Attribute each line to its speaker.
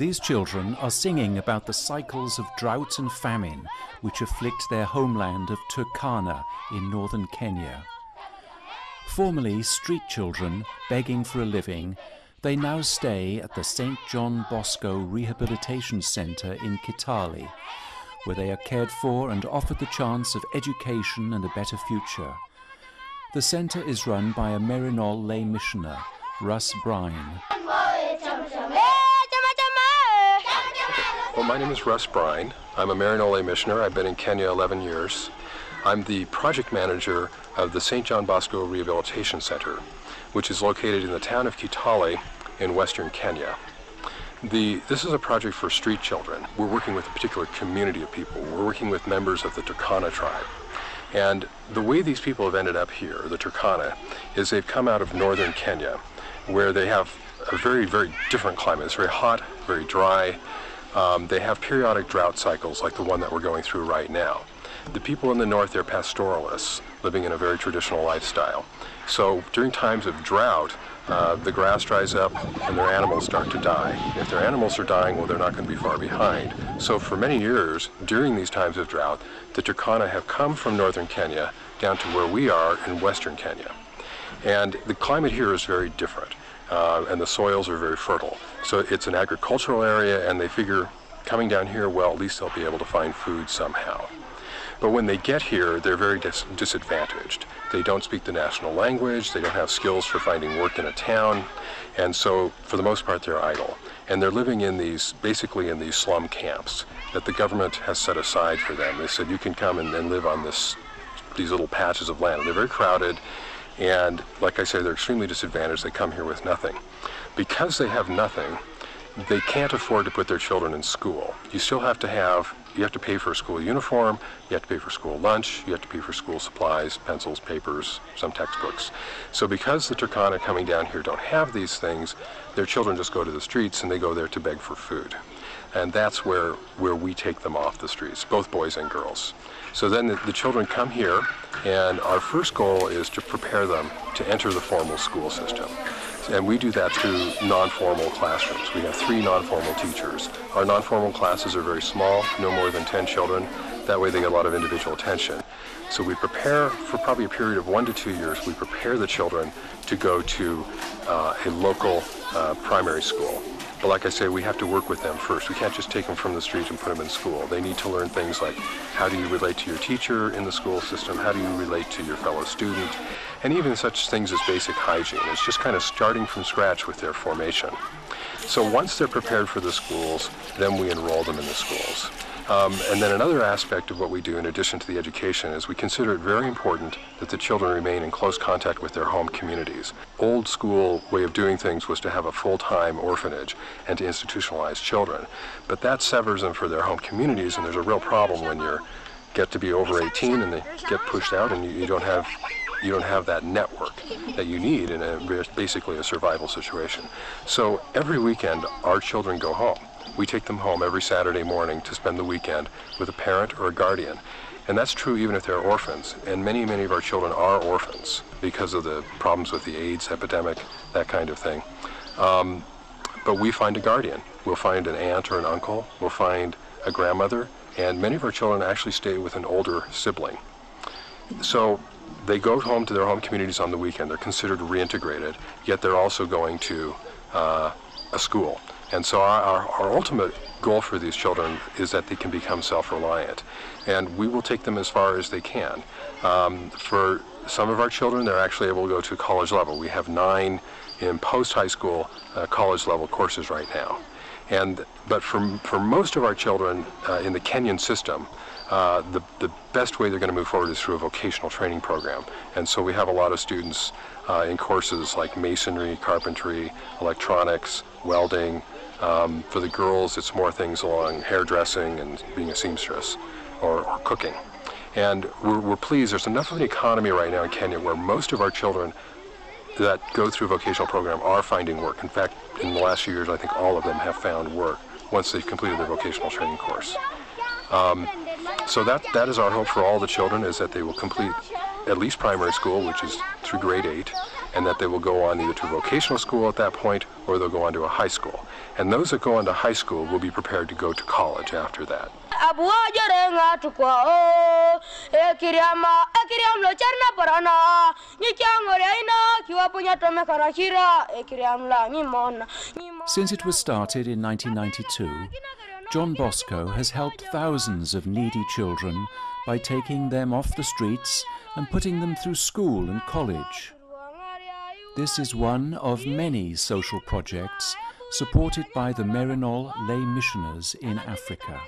Speaker 1: These children are singing about the cycles of drought and famine which afflict their homeland of Turkana in northern Kenya. Formerly street children begging for a living, they now stay at the Saint Bosco Rehabilitation Centre in Kitale, where they are cared for and offered the chance of education and a better future. The centre is run by a Maryknoll lay missioner, Russ Brine.
Speaker 2: Well, my name is Russ Brine. I'm a Maryknoll lay missioner. I've been in Kenya 11 years. I'm the project manager of the Saint Bosco Rehabilitation Centre, which is located in the town of Kitale in western Kenya. This is a project for street children. We're working with a particular community of people. We're working with members of the Turkana tribe. And the way these people have ended up here, the Turkana, is they've come out of northern Kenya, where they have a very, very different climate. It's very hot, very dry. They have periodic drought cycles like the one that we're going through right now. The people in the north, they're pastoralists, living in a very traditional lifestyle. So during times of drought, the grass dries up and their animals start to die. If their animals are dying, well, they're not going to be far behind. So for many years, during these times of drought, the Turkana have come from northern Kenya down to where we are in western Kenya. And the climate here is very different, and the soils are very fertile. So it's an agricultural area, and they figure coming down here, well, at least they'll be able to find food somehow. But when they get here, they're very disadvantaged. They don't speak the national language, they don't have skills for finding work in a town, and so for the most part they're idle. And they're living in basically in these slum camps that the government has set aside for them. They said you can come and live on these little patches of land. And they're very crowded, and like I say, they're extremely disadvantaged. They come here with nothing. Because they have nothing, they can't afford to put their children in school. You still have to pay for a school uniform, you have to pay for school lunch, you have to pay for school supplies, pencils, papers, some textbooks. So because the Turkana coming down here don't have these things, their children just go to the streets and they go there to beg for food. And that's where we take them off the streets, both boys and girls. So then the children come here, and our first goal is to prepare them to enter the formal school system. And we do that through non-formal classrooms. We have 3 non-formal teachers. Our non-formal classes are very small, no more than 10 children. That way they get a lot of individual attention. So we prepare, for probably a period of 1 to 2 years, we prepare the children to go to a local primary school. But like I say, we have to work with them first. We can't just take them from the street and put them in school. They need to learn things like how do you relate to your teacher in the school system, how do you relate to your fellow student, and even such things as basic hygiene. It's just kind of starting from scratch with their formation. So once they're prepared for the schools, then we enroll them in the schools. And then another aspect of what we do in addition to the education is we consider it very important that the children remain in close contact with their home communities. Old school way of doing things was to have a full-time orphanage and to institutionalize children. But that severs them for their home communities, and there's a real problem when you get to be over 18 and they get pushed out and you don't have that network that you need in basically a survival situation. So every weekend our children go home. We take them home every Saturday morning to spend the weekend with a parent or a guardian. And that's true even if they're orphans. And many, many of our children are orphans because of the problems with the AIDS epidemic, that kind of thing. But we find a guardian. We'll find an aunt or an uncle. We'll find a grandmother. And many of our children actually stay with an older sibling. So they go home to their home communities on the weekend. They're considered reintegrated, yet they're also going to a school. And so our ultimate goal for these children is that they can become self-reliant. And we will take them as far as they can. For some of our children, they're actually able to go to college level. We have 9 in post-high school college level courses right now. But for most of our children in the Kenyan system, the best way they're going to move forward is through a vocational training program. And so we have a lot of students in courses like masonry, carpentry, electronics, welding. For the girls, it's more things along hairdressing and being a seamstress or cooking. And we're pleased. There's enough of an economy right now in Kenya where most of our children that go through a vocational program are finding work. In fact, in the last few years, I think all of them have found work once they've completed their vocational training course. So that is our hope for all the children, is that they will complete at least primary school, which is through grade 8, and that they will go on either to vocational school at that point or they'll go on to a high school. And those that go on to high school will be prepared to go to college after that.
Speaker 1: Since it was started in 1992, John Bosco has helped thousands of needy children by taking them off the streets and putting them through school and college. This is one of many social projects supported by the Maryknoll lay missioners in Africa.